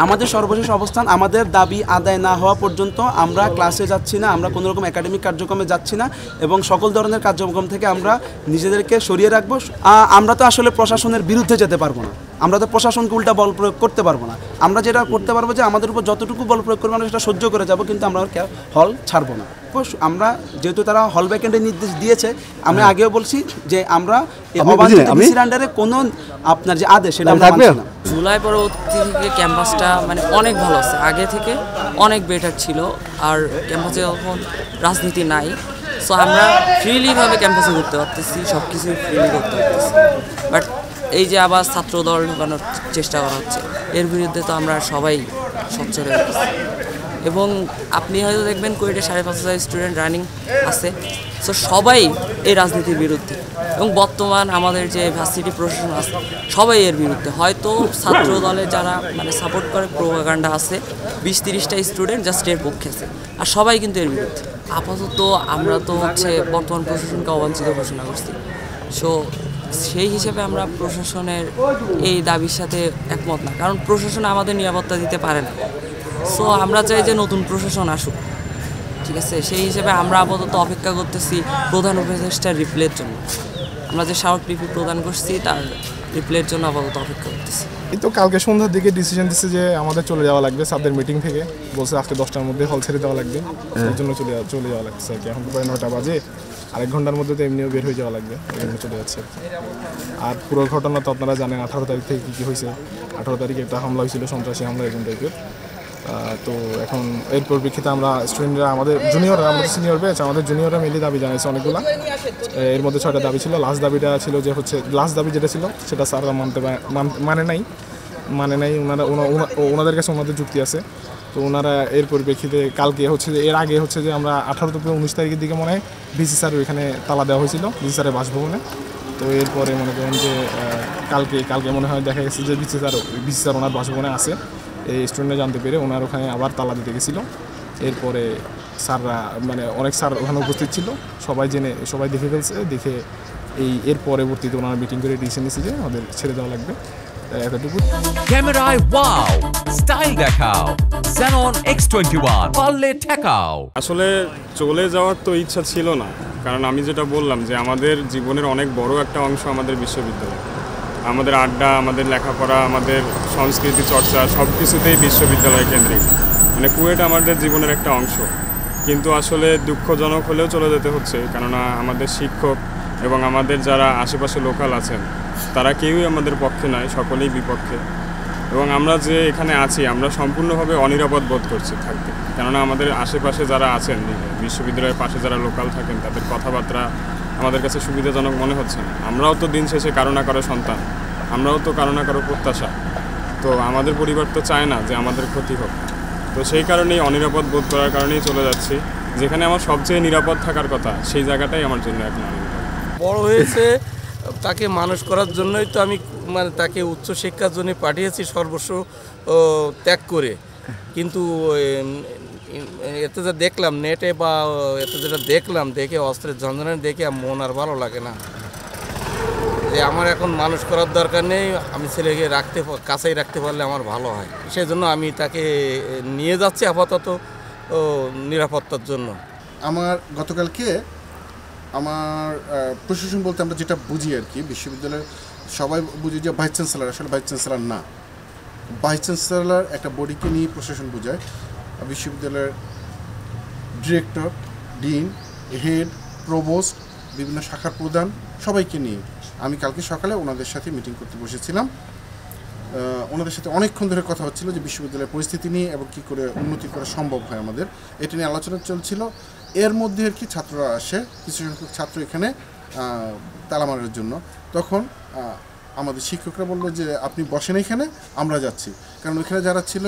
আমাদের সর্বশেষ অবস্থান, আমাদের দাবি আদায় না হওয়া পর্যন্ত আমরা ক্লাসে যাচ্ছি না, আমরা কোনো রকম একাডেমিক কার্যক্রমে যাচ্ছি না এবং সকল ধরনের কার্যক্রম থেকে আমরা নিজেদেরকে সরিয়ে রাখবো। আমরা তো আসলে প্রশাসনের বিরুদ্ধে যেতে পারবো না, আমরা তো প্রশাসনকে উল্টা বল প্রয়োগ করতে পারবো না। আমরা যেটা করতে পারবো যে আমাদের উপর যতটুকু বল প্রয়োগ করবো আমরা সেটা সহ্য করে যাব, কিন্তু আমরা হল ছাড়বো না। আমরা যেহেতু তারা হল ভ্যাকেন্টের নির্দেশ দিয়েছে, আমি আগেও বলছি যে আমরা ডিসির আন্ডারে কোনো আপনার যে আদেশ সেটা আমরা মানছি না। জুলাই পরবর্তী থেকে ক্যাম্পাসটা মানে অনেক ভালো আছে, আগে থেকে অনেক বেটার ছিল। আর ক্যাম্পাসে যখন রাজনীতি নাই, সো আমরা ফ্রিলিভাবে ক্যাম্পাসে ঘুরতে পারতেছি, সব কিছু ফ্রিলি করতে পারতেছি। বাট এই যে আবার ছাত্রদল ঢোকানোর চেষ্টা করা হচ্ছে, এর বিরুদ্ধে তো আমরা সবাই সোচ্চার হয়ে গেছি। এবং আপনি হয়তো দেখবেন কুয়েটে 5,500 স্টুডেন্ট রানিং আছে, সো সবাই এই রাজনীতির বিরুদ্ধে। এবং বর্তমান আমাদের যে ভার্সিটি প্রশাসন আছে সবাই এর বিরুদ্ধে। হয়তো ছাত্র দলে যারা মানে সাপোর্ট করে প্রোপাগান্ডা আছে 20-30টা স্টুডেন্ট জাস্ট এর পক্ষে আছে, আর সবাই কিন্তু এর বিরুদ্ধে। আপাতত আমরা তো বর্তমান প্রশাসনকে অবাঞ্ছিত ঘোষণা করছি, সো সেই হিসেবে আমরা প্রশাসনের এই দাবির সাথে একমত না, কারণ প্রশাসন আমাদের নিরাপত্তা দিতে পারে না। সো আমরা চাই যে নতুন প্রশাসন আসুক, ঠিক আছে? সেই হিসেবে আমরা আপাতত অপেক্ষা করতেছি প্রধান উপদেষ্টার রিপ্লের জন্য। আমরা যে স্মারকলিপি প্রদান করছি তার রিপ্লের জন্য আপাতত অপেক্ষা করতেছি। এই তো কালকে সন্ধ্যার দিকে ডিসিশন দিচ্ছে যে আমাদের চলে যাওয়া লাগবে সাবদের মিটিং থেকে, বলছে আজকে 10টার মধ্যে হল ছেড়ে দেওয়া লাগবে, এর জন্য চলে যাওয়া লাগছে আর কি। এখন প্রায় 9টা বাজে, আরেক ঘন্টার মধ্যে তো এমনিও বের হয়ে যাওয়া লাগবে, এই জন্য চলে যাচ্ছে। আর পুরো ঘটনা তো আপনারা জানেন, 18 তারিখ থেকে কী হয়েছে। 18 তারিখে একটা হামলা হয়েছিল, সন্ত্রাসী হামলা এরকম টাইপের। তো এখন এর পরিপ্রেক্ষিতে আমরা স্টুডেন্টরা, আমাদের জুনিয়ররা, আমাদের সিনিয়র ব্যাচ, আমাদের জুনিয়ররা মিলে দাবি জানিয়েছে অনেকগুলো। এর মধ্যে 6টা দাবি ছিল। লাস্ট দাবিটা ছিল যে লাস্ট দাবি যেটা ছিল সেটা স্যাররা মানে নাই। ওনাদের কাছে ওনাদের যুক্তি আছে। তো ওনারা এর পরিপ্রেক্ষিতে কালকে যে এর আগে যে আমরা 18 থেকে 19 তারিখের দিকে মনে হয় ভিসি স্যার ওইখানে তালা দেওয়া হয়েছিল, ভিসি স্যারের বাসভবনে। তো এরপরে মনে করেন যে কালকে মনে হয় দেখা গেছে যে ভিসি স্যার ওনার বাসভবনে আছে। এই স্টুডেন্টরা জানতে পেরে ওনার ওখানে আবার তালা দিতে গেছিলো। এরপরে স্যাররা মানে অনেক স্যার ওখানে উপস্থিত ছিল, সবাই দেখে ফেলছে। দেখে এর পরবর্তীতে ওনারা মিটিং করে ডিসিশন নিয়েছে যে আমাদের ছেড়ে দেওয়া লাগবে, এতটুকু। ক্যামেরায় ওয়াও, স্টাইল দেখাও, Xenon X21 পারলে ঠেকাও। আসলে চলে যাওয়ার তো ইচ্ছা ছিল না, কারণ আমি যেটা বললাম যে আমাদের জীবনের অনেক বড় একটা অংশ আমাদের বিশ্ববিদ্যালয়, আমাদের আড্ডা, আমাদের লেখাপড়া, আমাদের সংস্কৃতি চর্চা সব কিছুতেই বিশ্ববিদ্যালয় কেন্দ্রিক। মানে কুয়েট আমাদের জীবনের একটা অংশ। কিন্তু আসলে দুঃখজনক হলেও চলে যেতে হচ্ছে, কেননা আমাদের শিক্ষক এবং আমাদের যারা আশেপাশে লোকাল আছেন তারা কেউই আমাদের পক্ষে নয়, সকলেই বিপক্ষে। এবং আমরা যে এখানে আছি আমরা সম্পূর্ণভাবে অনিরাপদ বোধ করছি থাকতে, কেননা আমাদের আশেপাশে যারা আছেন, বিশ্ববিদ্যালয়ের পাশে যারা লোকাল থাকেন, তাদের কথাবার্তা আমাদের কাছে সুবিধাজনক মনে হচ্ছে না। আমরাও তো দিন শেষে কারো না কারো সন্তান, আমরাও তো কারো না কারো প্রত্যাশা। তো আমাদের পরিবার তো চায় না যে আমাদের ক্ষতি হোক। তো সেই কারণেই অনিরাপদ বোধ করার কারণেই চলে যাচ্ছি। যেখানে আমার সবচেয়ে নিরাপদ থাকার কথা সেই জায়গাটাই আমার জন্য এখন বড় হয়েছে। তাকে মানুষ করার জন্যই তো আমি মানে তাকে উচ্চশিক্ষার জন্য পাঠিয়েছি সর্বস্ব ত্যাগ করে। কিন্তু এতে যা দেখলাম নেটে বা এতে যেটা দেখে অস্ত্রের ঝঞ্ঝনা দেখে মন আর ভালো লাগে না। যে আমার এখন মানুষ করার দরকার নেই, আমি ছেলেকে কাছেই রাখতে পারলে আমার ভালো হয়। সেই জন্য আমি তাকে নিয়ে যাচ্ছি আপাতত নিরাপত্তার জন্য। আমার গতকালকে আমার প্রশাসন বলতে আমরা যেটা বুঝি আর কি, বিশ্ববিদ্যালয়ের সবাই বুঝি যে ভাইস চ্যান্সেলর, আসলে ভাইস চ্যান্সেলর না। ভাইস চ্যান্সেলর একটা বডিকে নিয়ে প্রশাসন বোঝায়। বিশ্ববিদ্যালয়ের ডিরেক্টর, ডিন, হেড, প্রভোস্ট, বিভিন্ন শাখার প্রধান সবাইকে নিয়ে আমি কালকে সকালে ওনাদের সাথে মিটিং করতে বসেছিলাম। ওনাদের সাথে অনেকক্ষণ ধরে কথা হচ্ছিল যে বিশ্ববিদ্যালয়ের পরিস্থিতি নিয়ে এবং কী করে উন্নতি করা সম্ভব হয় আমাদের, এটা নিয়ে আলোচনা চলছিল। এর মধ্যে আর কি ছাত্ররা আসে, কিছু সংখ্যক ছাত্র এখানে তালা মারার জন্য। তখন আমাদের শিক্ষকরা বললো যে আপনি বসেন এখানে, আমরা যাচ্ছি। কারণ ওইখানে যারা ছিল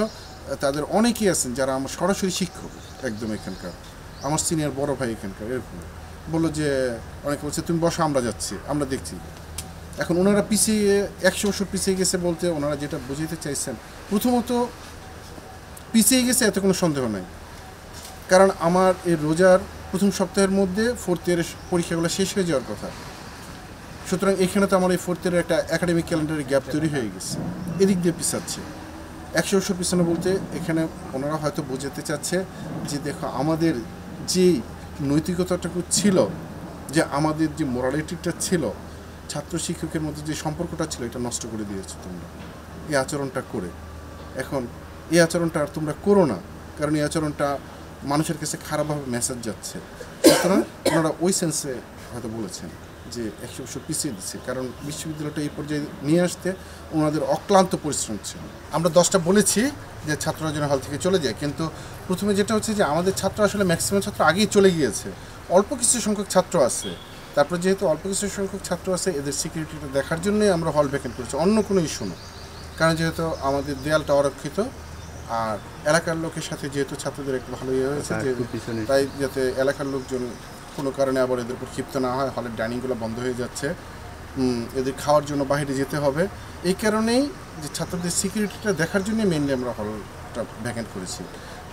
তাদের অনেকেই আছেন যারা আমার সরাসরি শিক্ষক, একদম এখানকার আমার সিনিয়র বড় ভাই এখানকার। এরকম বললো যে অনেকে বলছে তুমি বসো, আমরা যাচ্ছি, আমরা দেখছি। এখন ওনারা পিছিয়ে 100 বছর পিছিয়ে গেছে বলতে ওনারা যেটা বোঝাতে চাইছেন, প্রথমত পিছিয়ে গেছে এতে কোনো সন্দেহ নাই। কারণ আমার এই রোজার প্রথম সপ্তাহের মধ্যে 4th ইয়ারের পরীক্ষাগুলো শেষ হয়ে যাওয়ার কথা। সুতরাং এখানে তো আমার এই 4th ইয়ারের একটা একাডেমিক ক্যালেন্ডারের গ্যাপ তৈরি হয়ে গেছে, এদিক দিয়ে পিছাচ্ছে। 100 পিছনে বলতে এখানে ওনারা হয়তো বোঝাতে চাচ্ছে যে দেখো আমাদের যে নৈতিকতাটুকু ছিল, যে আমাদের যে মোরালিটিটা ছিল, ছাত্র শিক্ষকের মধ্যে যে সম্পর্কটা ছিল, এটা নষ্ট করে দিয়েছো তোমরা এই আচরণটা করে। এখন এই আচরণটা আর তোমরা করো না, কারণ এই আচরণটা মানুষের কাছে খারাপভাবে মেসেজ যাচ্ছে। সুতরাং ওনারা ওই সেন্সে হয়তো বলেছেন যে 100 পিছিয়ে দিচ্ছে, কারণ বিশ্ববিদ্যালয়টা এই পর্যায়ে নিয়ে আসতে ওনাদের অক্লান্ত পরিশ্রম ছিল। আমরা 10টা বলেছি যে ছাত্ররা যেন হল থেকে চলে যায়, কিন্তু প্রথমে যেটা হচ্ছে যে আমাদের ছাত্র আসলে ম্যাক্সিমাম ছাত্র আগেই চলে গিয়েছে, অল্প কিছু সংখ্যক ছাত্র আছে। তারপর যেহেতু অল্প কিছু সংখ্যক ছাত্র আছে, এদের সিকিউরিটিটা দেখার জন্যই আমরা হল ভ্যাকেন্ট করেছি, অন্য কোনো ইস্যু না। কারণ যেহেতু আমাদের দেয়ালটা অরক্ষিত, আর এলাকার লোকের সাথে যেহেতু ছাত্রদের একটু ভালো ইয়ে হয়েছে, যে তাই যাতে এলাকার লোকজন কোনো কারণে আবার এদের উপর ক্ষিপ্ত না হয়। হলের ডাইনিংগুলো বন্ধ হয়ে যাচ্ছে, এদের খাওয়ার জন্য বাইরে যেতে হবে, এই কারণেই যে ছাত্রদের সিকিউরিটিটা দেখার জন্যই মেনলি আমরা হলটা ভ্যাকেন্ট করেছি।